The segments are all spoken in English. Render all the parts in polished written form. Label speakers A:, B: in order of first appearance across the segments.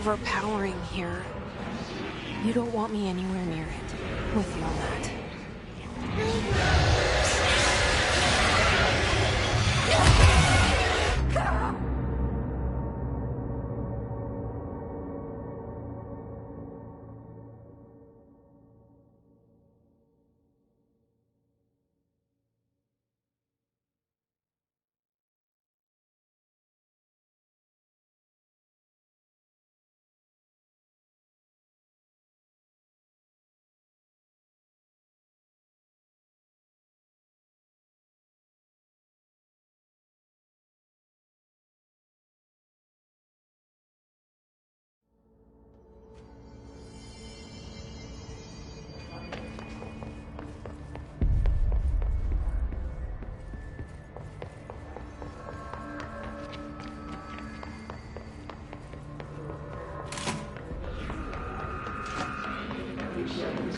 A: overpowering here. You don't want me anywhere near it. With you on that.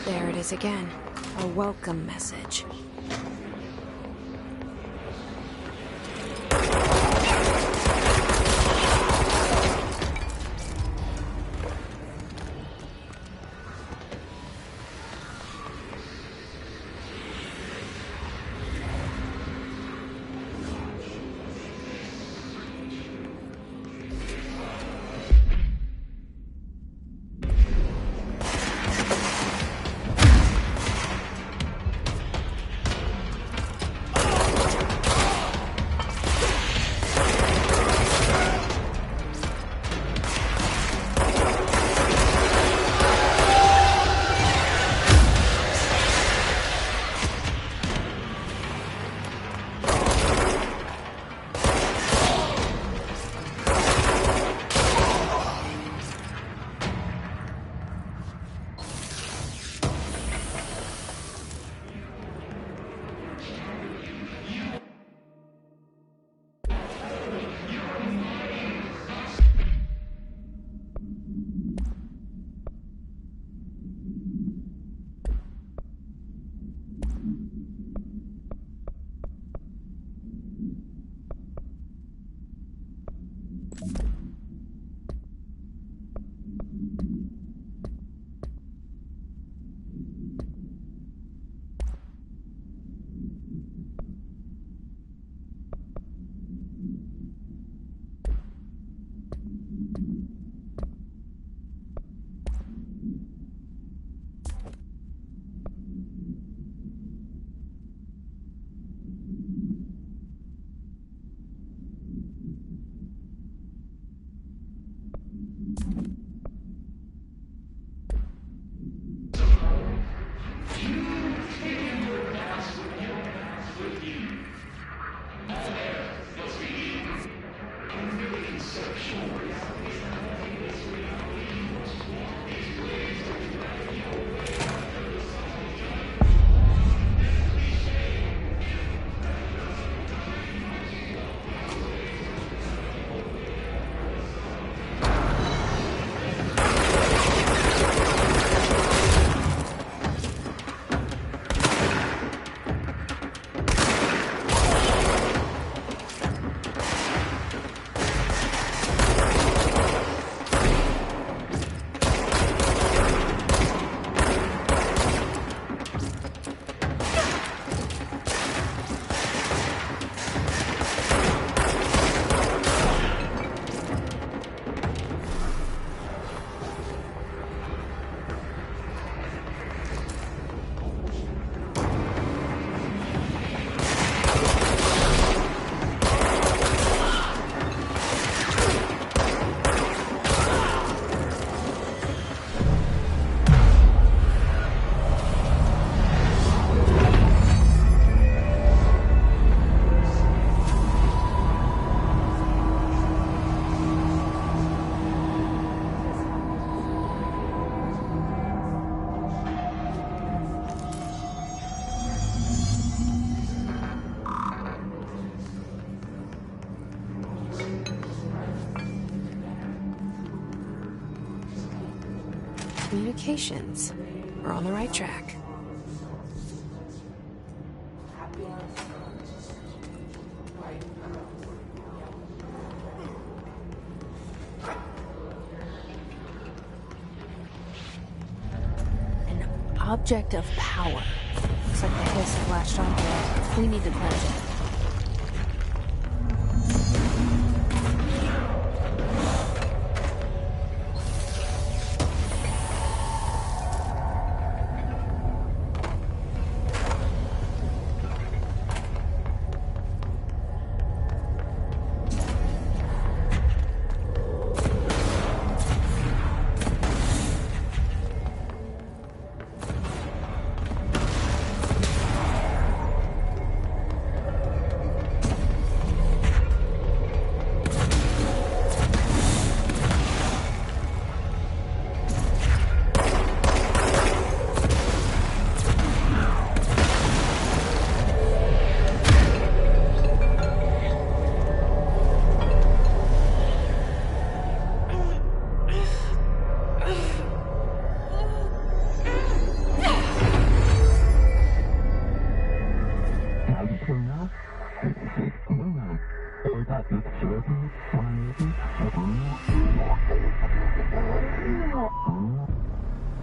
A: There it is again. A welcome message. Communications. We're on the right track. object of power. Looks like the hiss have latched onto it. We need to cleanse it.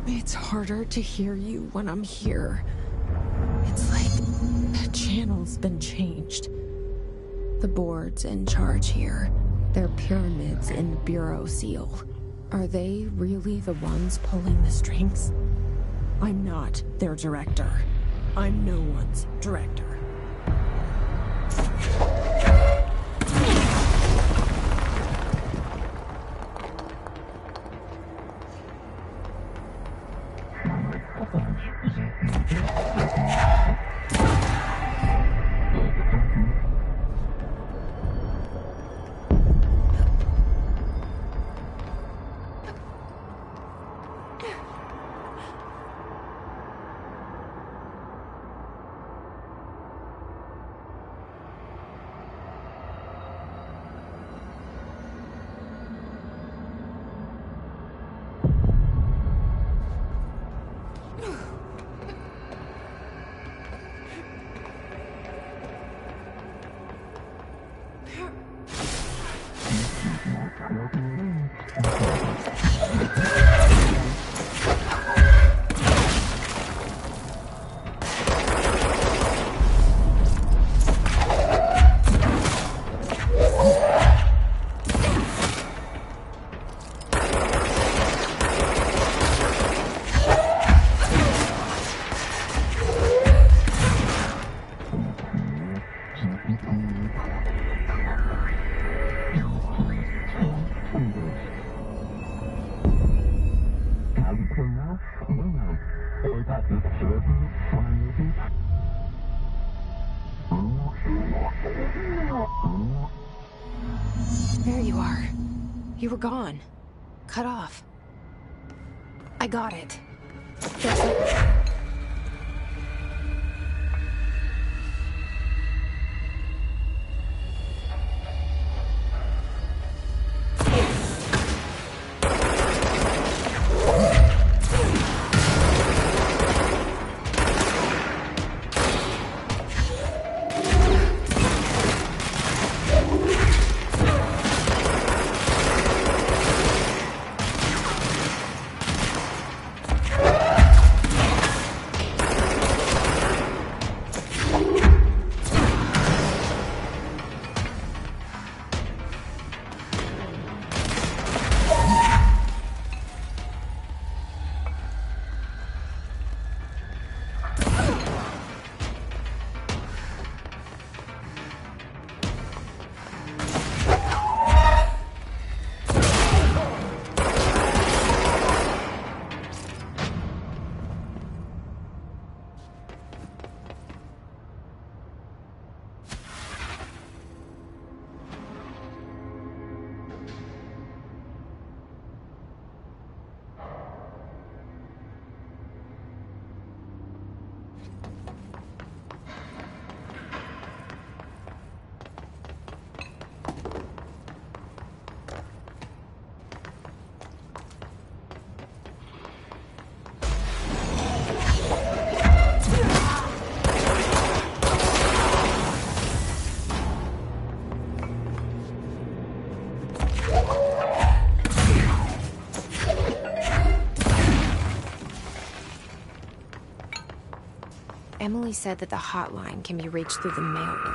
B: It's harder to hear you when I'm here. It's like the channel's been changed. The board's in charge here. They're pyramids in the Bureau seal. Are they really the ones pulling the strings? I'm not their director. I'm no one's director.
A: There you are. You were gone. Cut off. I got it. There's a... Emily said that the hotline can be reached through the mailroom.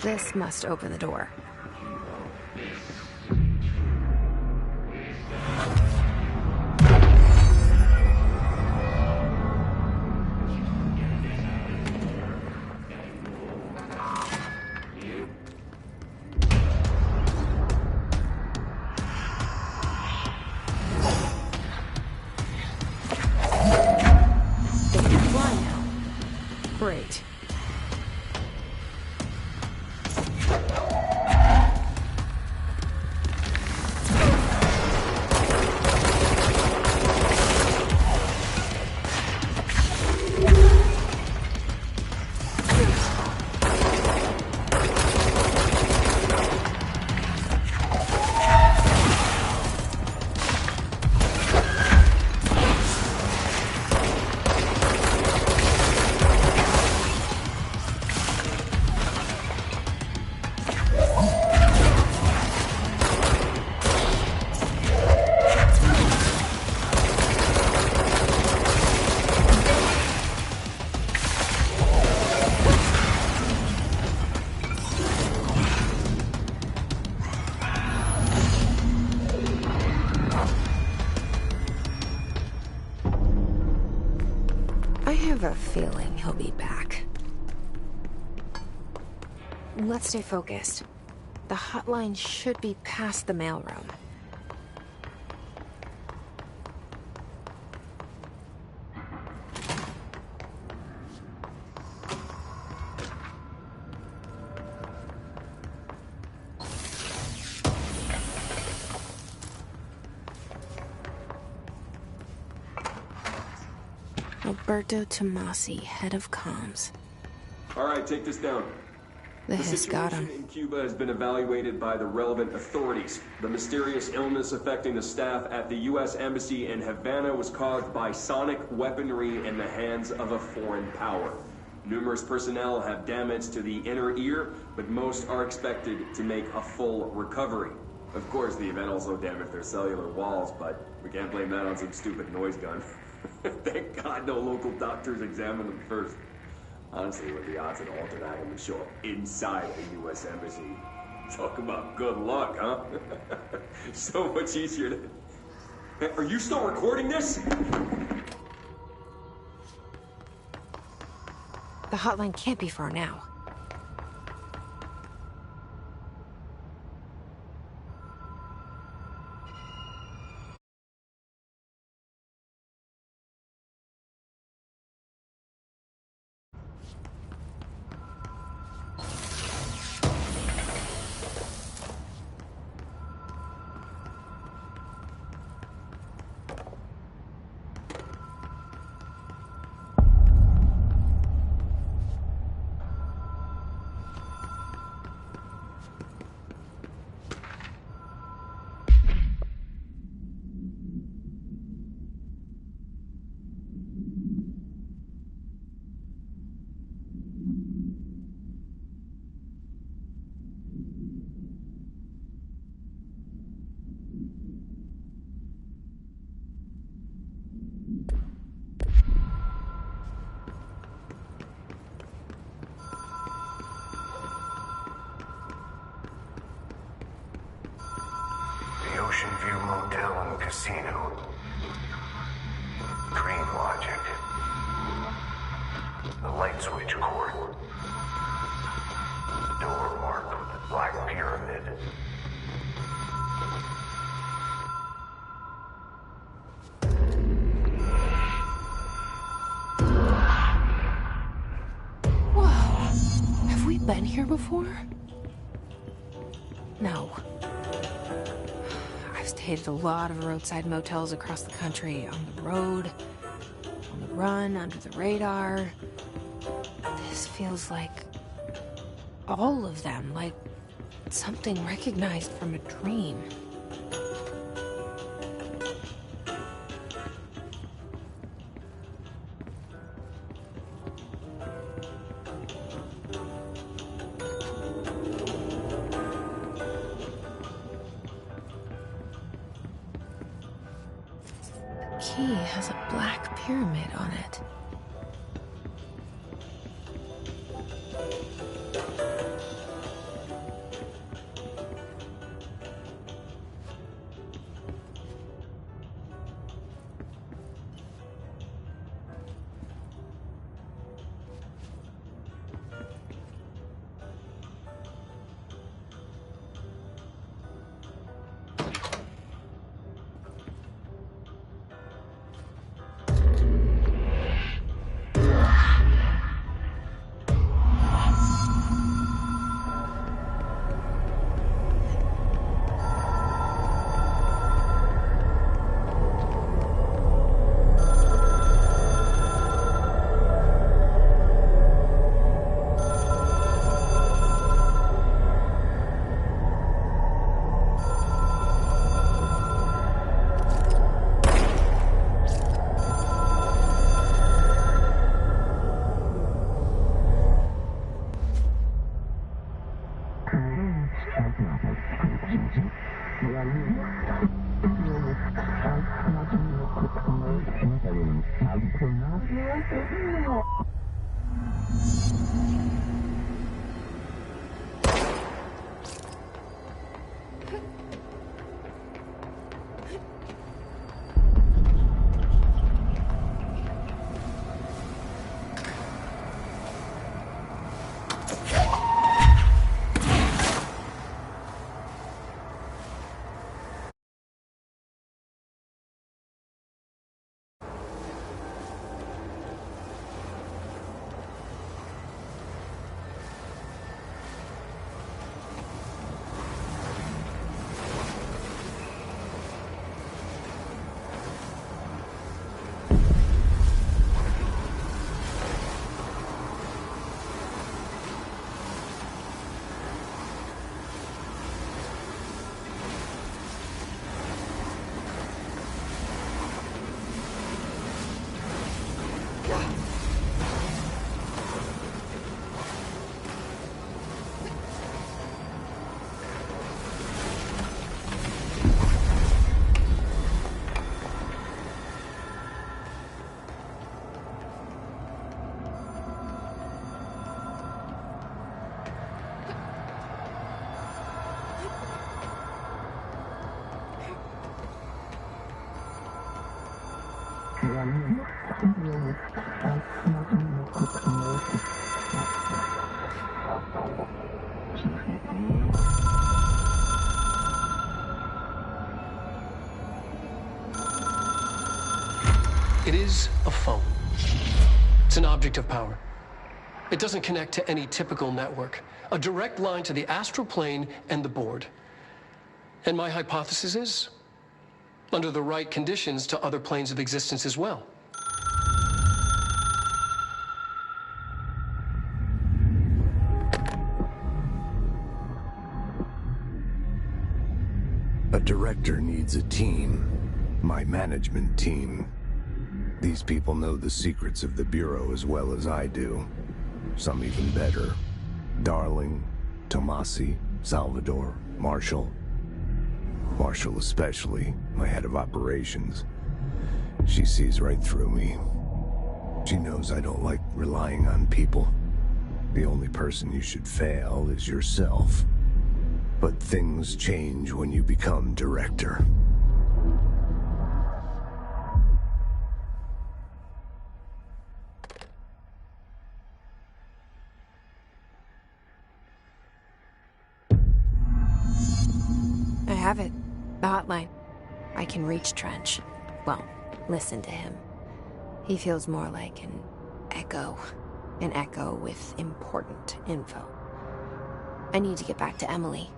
A: This must open the door. Great. I have a feeling he'll be back. Let's stay focused. The hotline should be past the mailroom. Alberto Tomasi, head of comms.
C: All right, take this down.
A: The hiss got him.
C: situation in Cuba has been evaluated by the relevant authorities. The mysterious illness affecting the staff at the U.S. Embassy in Havana was caused by sonic weaponry in the hands of a foreign power. Numerous personnel have damage to the inner ear, but most are expected to make a full recovery. Of course, the event also damaged their cellular walls, but we can't blame that on some stupid noise gun. Thank God no local doctors examined them first. Honestly, what are the odds that an alternate item would show up inside a U.S. Embassy? Talk about good luck, huh? So much easier to... Hey, are you still recording this?
A: The hotline can't be far now.
D: Ocean View Motel and Casino. Dream logic. The light switch cord. Door marked with the black pyramid.
A: Whoa. Have we been here before? No. Stayed at a lot of roadside motels across the country, on the road, on the run, under the radar. This feels like all of them, like something recognized from a dream.
B: tree has a black pyramid on it.
E: It is a phone. It's an object of power. It doesn't connect to any typical network. A direct line to the astral plane and the board. And my hypothesis is, under the right conditions, to other planes of existence as well.
F: A director needs a team. My management team. These people know the secrets of the Bureau as well as I do. Some even better. Darling, Tomasi, Salvador, Marshall. Marshall especially, my head of operations. She sees right through me. She knows I don't like relying on people. The only person you should fail is yourself. But things change when you become director.
A: I have it. The hotline. I can reach Trench. Well, listen to him. He feels more like an echo. An echo with important info. I need to get back to Emily.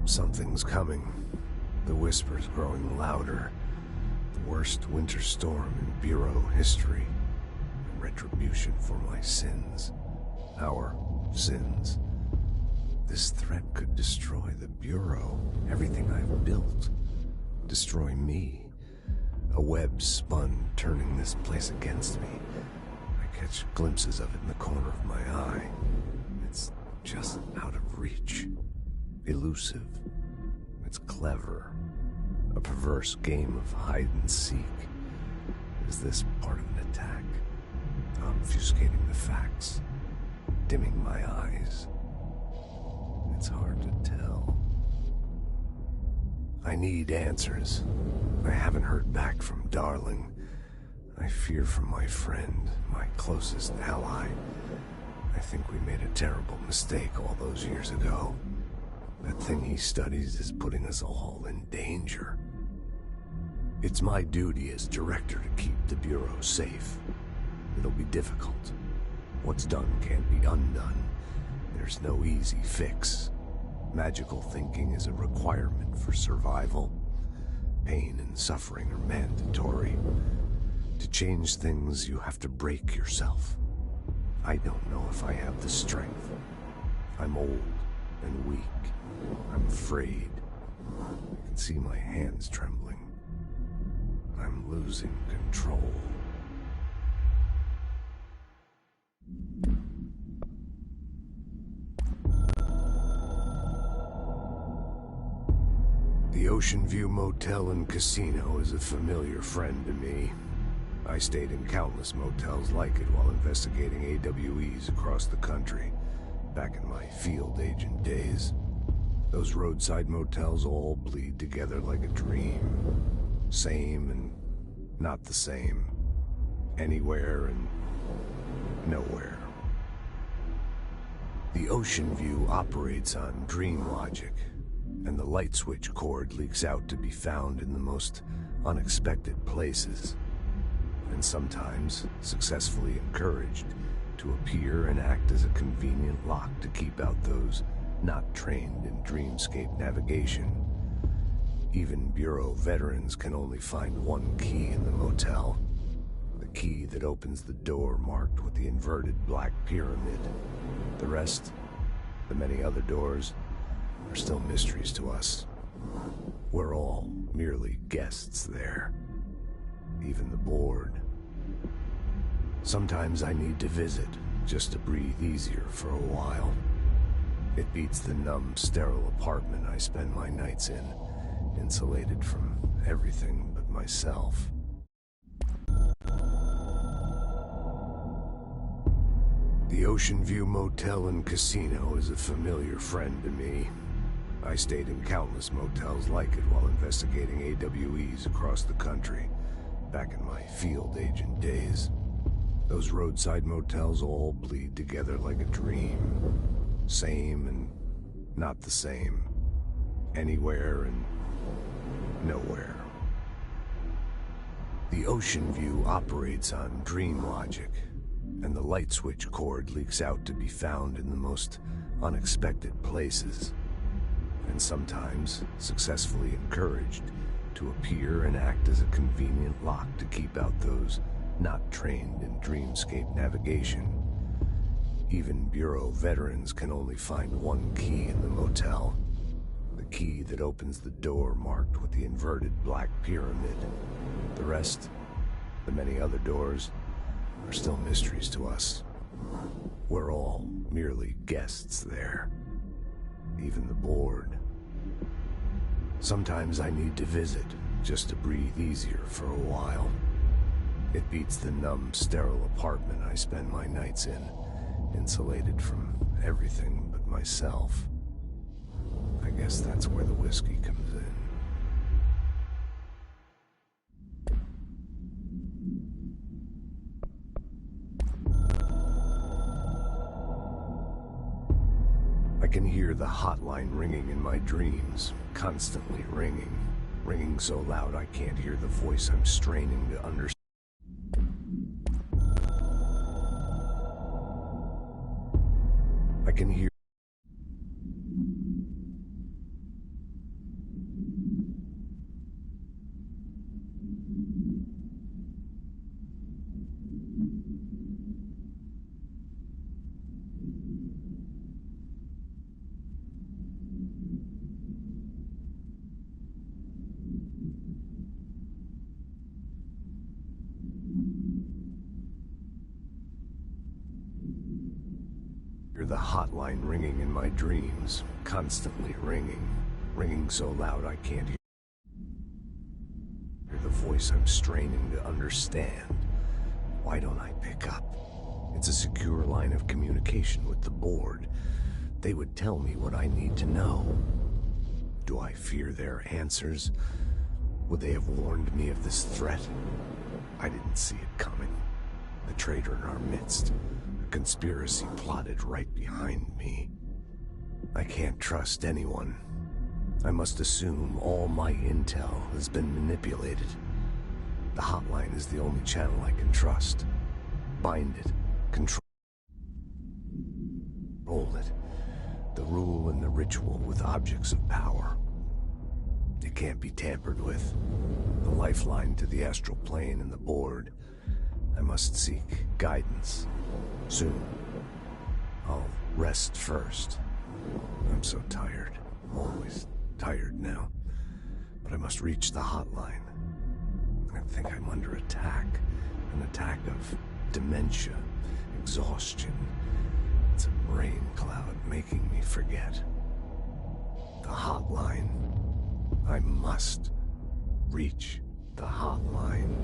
F: Something's coming. The whisper's growing louder. The worst winter storm in Bureau history. Retribution for my sins. Our sins. This threat could destroy the Bureau, everything I've built. Destroy me. A web spun, turning this place against me. I catch glimpses of it in the corner of my eye. It's just out of reach. Elusive. It's clever. A perverse game of hide and seek. Is this part of an attack? Obfuscating the facts. Dimming my eyes. It's hard to tell. I need answers. I haven't heard back from Darling. I fear for my friend, my closest ally. I think we made a terrible mistake all those years ago. That thing he studies is putting us all in danger. It's my duty as director to keep the Bureau safe. It'll be difficult. What's done can't be undone. There's no easy fix. Magical thinking is a requirement for survival. Pain and suffering are mandatory. To change things, you have to break yourself. I don't know if I have the strength. I'm old and weak. I'm afraid. I can see my hands trembling. I'm losing control. The Ocean View Motel and Casino is a familiar friend to me. I stayed in countless motels like it while investigating AWEs across the country, back in my field agent days. Those roadside motels all bleed together like a dream. Same and not the same. Anywhere and nowhere. The Ocean View operates on dream logic, and the light switch cord leaks out to be found in the most unexpected places, and sometimes successfully encouraged to appear and act as a convenient lock to keep out those not trained in dreamscape navigation. Even Bureau veterans can only find one key in the motel. The key that opens the door marked with the inverted black pyramid. The rest, the many other doors, are still mysteries to us. We're all merely guests there. Even the board. Sometimes I need to visit, just to breathe easier for a while. It beats the numb, sterile apartment I spend my nights in, insulated from everything but myself. The Ocean View Motel and Casino is a familiar friend to me. I stayed in countless motels like it while investigating AWEs across the country, back in my field agent days. Those roadside motels all bleed together like a dream. Same and not the same. Anywhere and nowhere. The Ocean View operates on dream logic, and the light switch cord leaks out to be found in the most unexpected places, and sometimes successfully encouraged to appear and act as a convenient lock to keep out those not trained in dreamscape navigation. Even Bureau veterans can only find one key in the motel. The key that opens the door marked with the inverted black pyramid. The rest, the many other doors, are still mysteries to us. We're all merely guests there. Even the board. Sometimes I need to visit, just to breathe easier for a while. It beats the numb, sterile apartment I spend my nights in, insulated from everything but myself. I guess that's where the whiskey comes in. I can hear the hotline ringing in my dreams, constantly ringing. Ringing so loud I can't hear the voice I'm straining to understand. I can hear. the hotline ringing in my dreams, constantly ringing. Ringing so loud I can't hear the voice I'm straining to understand. Why don't I pick up? It's a secure line of communication with the board. They would tell me what I need to know. Do I fear their answers? Would they have warned me of this threat? I didn't see it coming. The traitor in our midst. A conspiracy plotted right behind me. I can't trust anyone. I must assume all my intel has been manipulated. The hotline is the only channel I can trust. Bind it. Control it. The rule and the ritual with objects of power. It can't be tampered with. The lifeline to the astral plane and the board. I must seek guidance. Soon. I'll rest first. I'm so tired. Always tired now. But I must reach the hotline. I think I'm under attack. An attack of dementia, exhaustion. It's a brain cloud making me forget. The hotline. I must reach the hotline.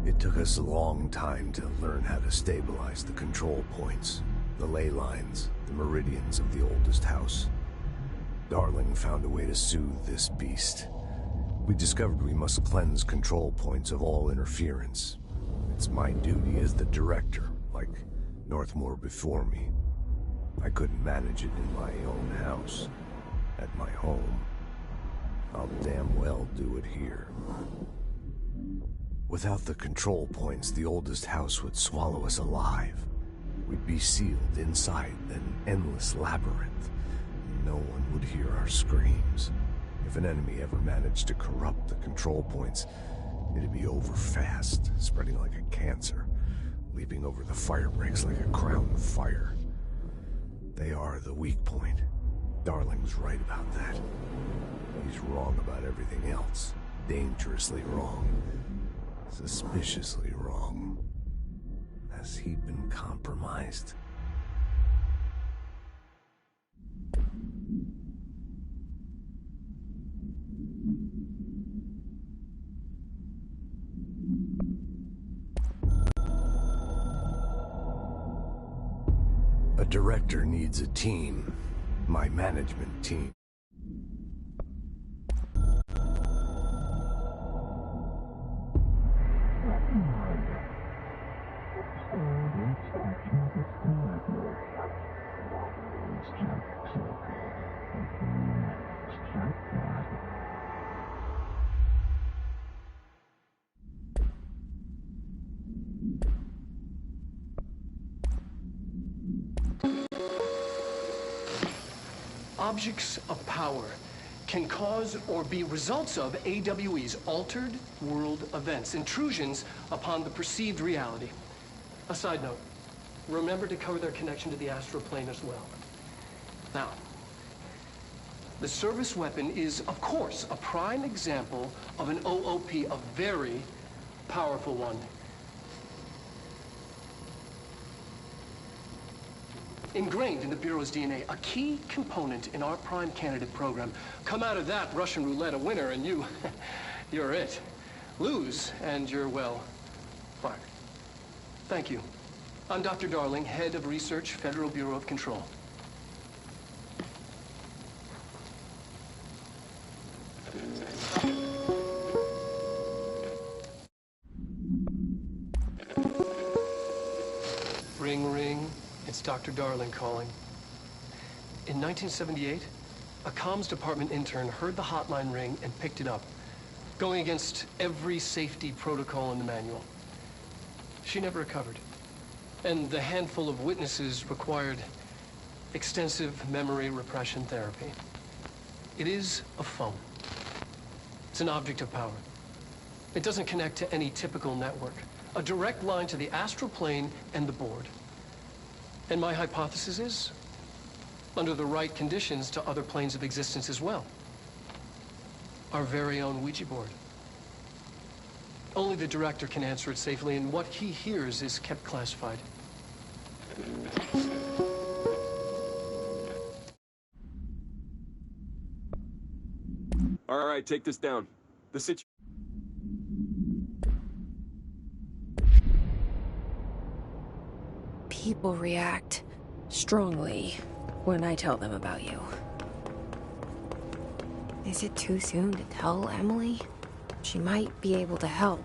F: It took us a long time to learn how to stabilize the control points, the ley lines, the meridians of the oldest house. Darling found a way to soothe this beast. We discovered we must cleanse control points of all interference. It's my duty as the director, like Northmore before me. I couldn't manage it in my own house, at my home. I'll damn well do it here. Without the control points, the oldest house would swallow us alive. We'd be sealed inside an endless labyrinth. No one would hear our screams. If an enemy ever managed to corrupt the control points, it'd be over fast, spreading like a cancer, leaping over the fire breaks like a crown of fire. They are the weak point. Darling's right about that. He's wrong about everything else. Dangerously wrong. Suspiciously wrong. Has he been compromised? A director needs a team. My management team.
E: Objects of power can cause or be results of AWE's altered world events, intrusions upon the perceived reality. A side note, remember to cover their connection to the astral plane as well. Now, the service weapon is, of course, a prime example of an OOP, a very powerful one. Ingrained in the Bureau's DNA, a key component in our prime candidate program. Come out of that Russian roulette a winner and you're it. Lose and you're, well, fired. Thank you. I'm Dr. Darling, Head of Research, Federal Bureau of Control. Ring, ring. It's Dr. Darling calling. In 1978, a comms department intern heard the hotline ring and picked it up, going against every safety protocol in the manual. She never recovered, and the handful of witnesses required extensive memory repression therapy. It is a phone. It's an object of power. It doesn't connect to any typical network. A direct line to the astral plane and the board. And my hypothesis is, under the right conditions, to other planes of existence as well. our very own Ouija board. Only the director can answer it safely, and what he hears is kept classified.
C: All right, take this down. The situation.
A: People react strongly when I tell them about you. Is it too soon to tell Emily? She might be able to help.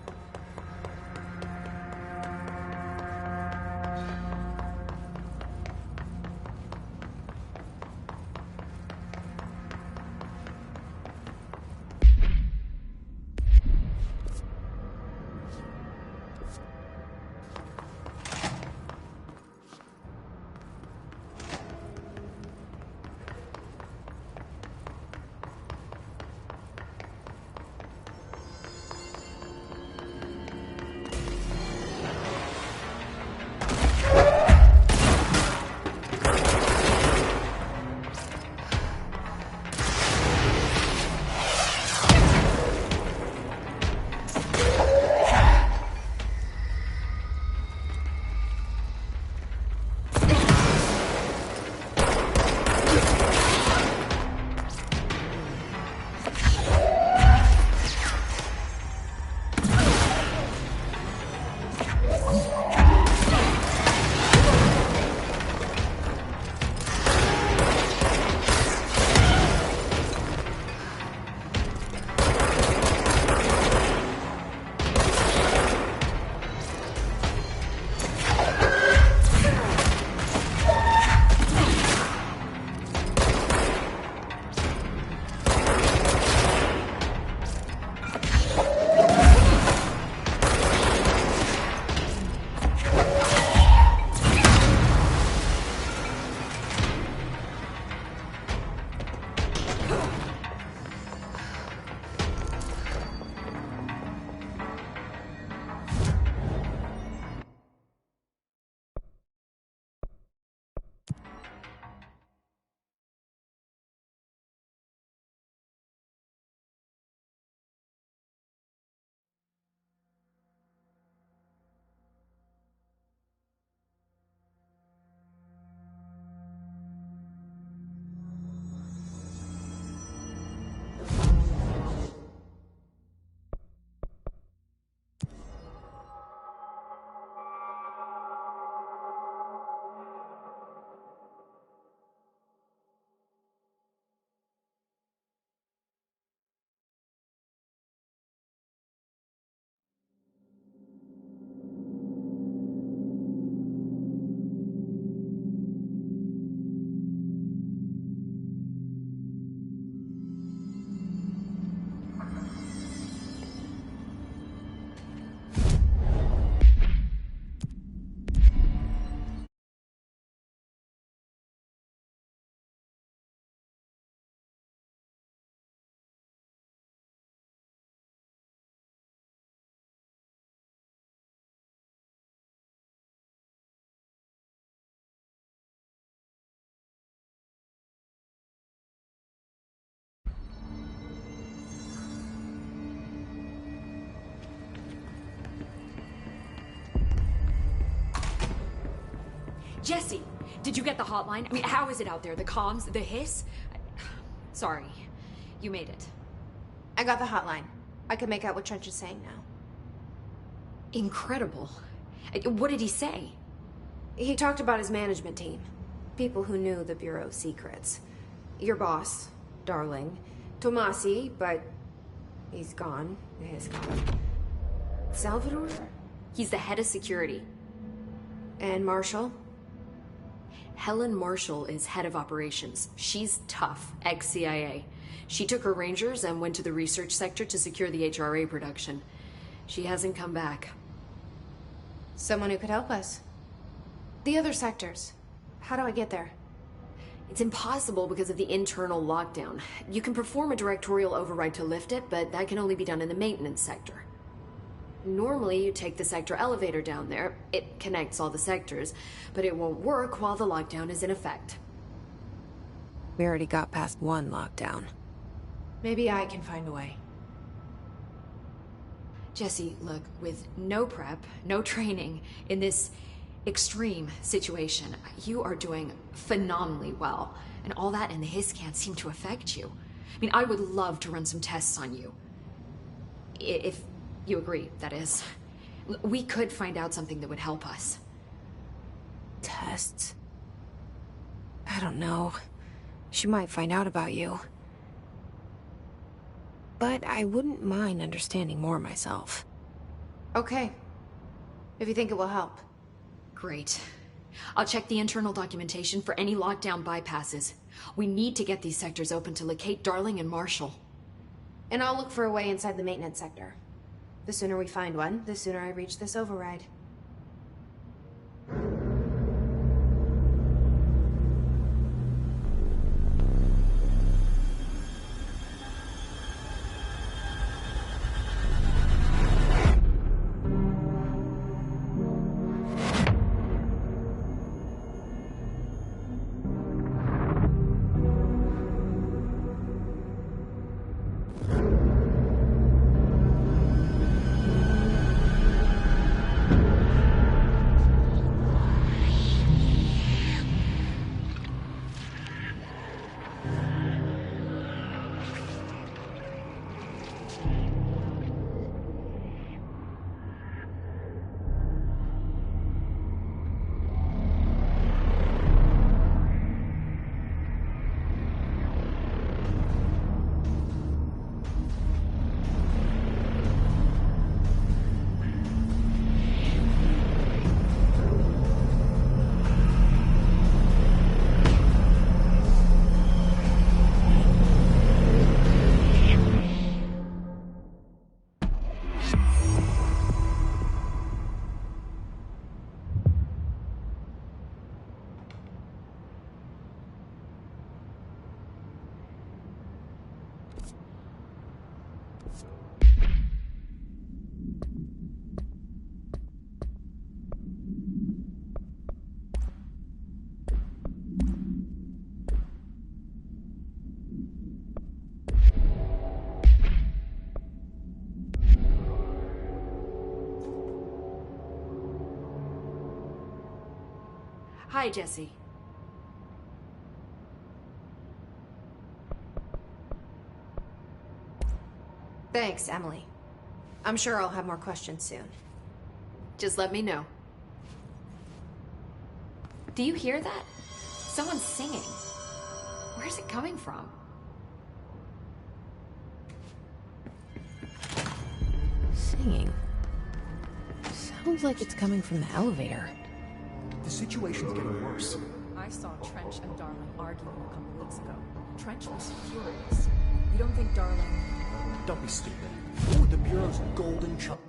G: Jesse, did you get the hotline? I mean, how is it out there? The comms? The hiss? Sorry. You made it.
A: I got the hotline. I can make out what Trench is saying now.
G: Incredible. What did he say?
A: He talked about his management team. People who knew the Bureau's secrets. Your boss, Darling. Tomasi, but he's gone. He's gone. Salvador?
G: He's the head of security.
A: And Marshall?
G: Helen Marshall is head of operations. She's tough, ex-CIA. She took her Rangers and went to the research sector to secure the HRA production. She hasn't come back.
A: Someone who could help us. The other sectors. How do I get there?
G: It's impossible because of the internal lockdown. You can perform a directorial override to lift it, but that can only be done in the maintenance sector. Normally, you take the sector elevator down there. It connects all the sectors, but it won't work while the lockdown is in effect.
A: We already got past one lockdown. Maybe I can find a way.
G: Jesse, look, with no prep, no training in this extreme situation, you are doing phenomenally well. And all that and the hiss can't seem to affect you. I mean, I would love to run some tests on you. If you agree, that is. We could find out something that would help us.
A: Tests? I don't know. She might find out about you. But I wouldn't mind understanding more myself. Okay. If you think it will help.
G: Great. I'll check the internal documentation for any lockdown bypasses. We need to get these sectors open to locate Darling and Marshall.
A: And I'll look for a way inside the maintenance sector. The sooner we find one, the sooner I reach this override.
G: Hi, Jesse.
A: Thanks, Emily. I'm sure I'll have more questions soon.
G: Just let me know. Do you hear that? Someone's singing. Where's it coming from?
A: Singing. Sounds like it's coming from the elevator.
H: The situation's getting worse.
B: I saw Trench and Darling arguing a couple weeks ago. Trench was furious. You don't think Darling...
H: Don't be stupid. Who the Bureau's golden child?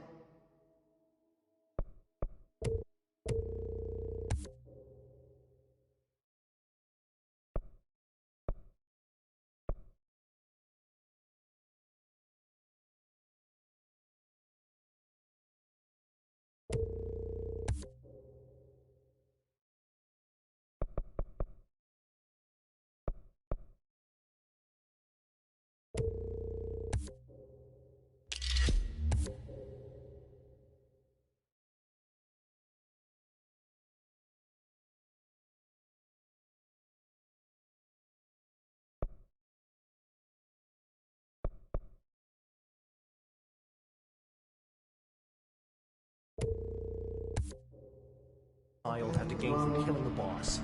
H: I'll have to gain from killing the boss.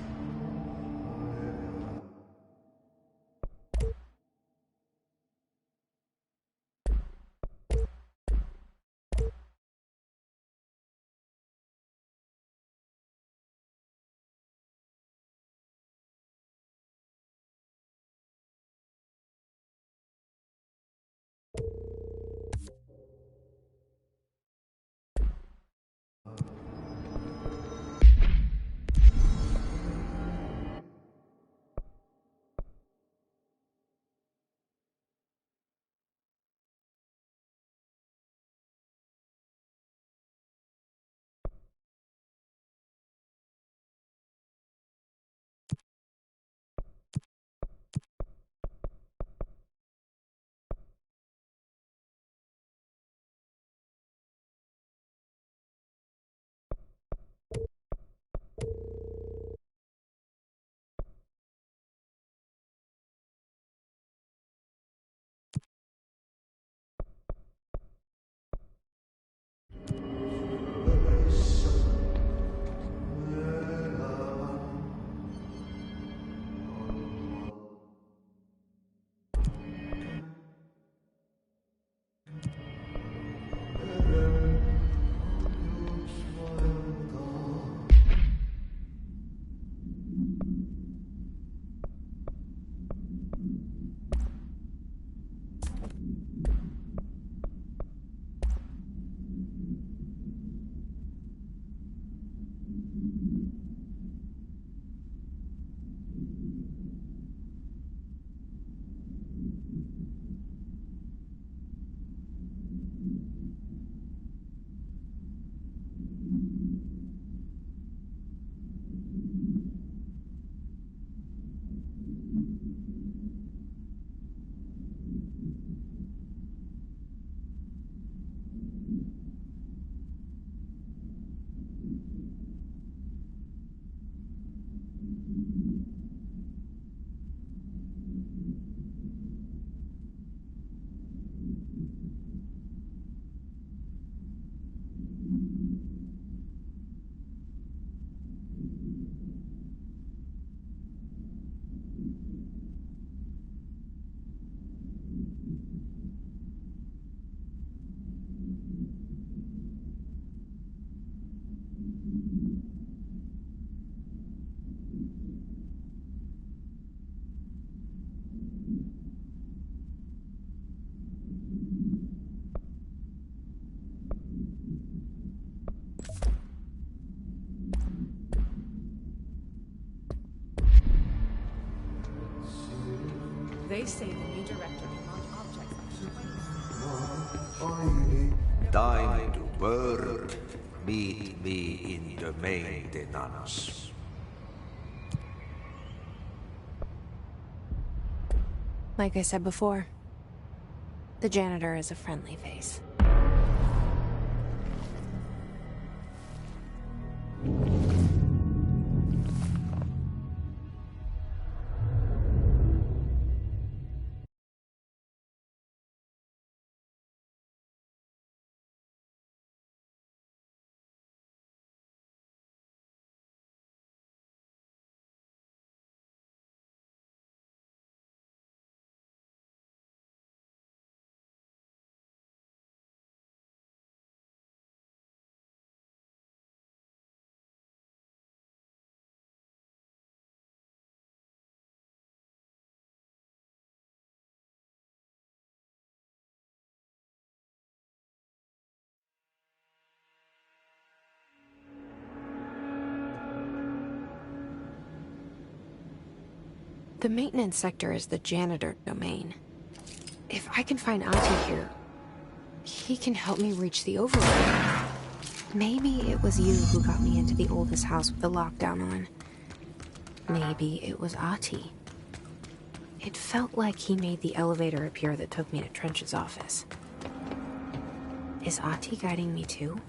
I: They say the new director can launch objects like
J: Time to burn. Meet me in the maintenance.
A: Like I said before, the janitor is a friendly face. The maintenance sector is the janitor domain. If I can find Auntie here, he can help me reach the override. Maybe it was you who got me into the oldest house with the lockdown on. Maybe it was Ahti. It felt like he made the elevator appear that took me to Trench's office. Is Ahti guiding me too?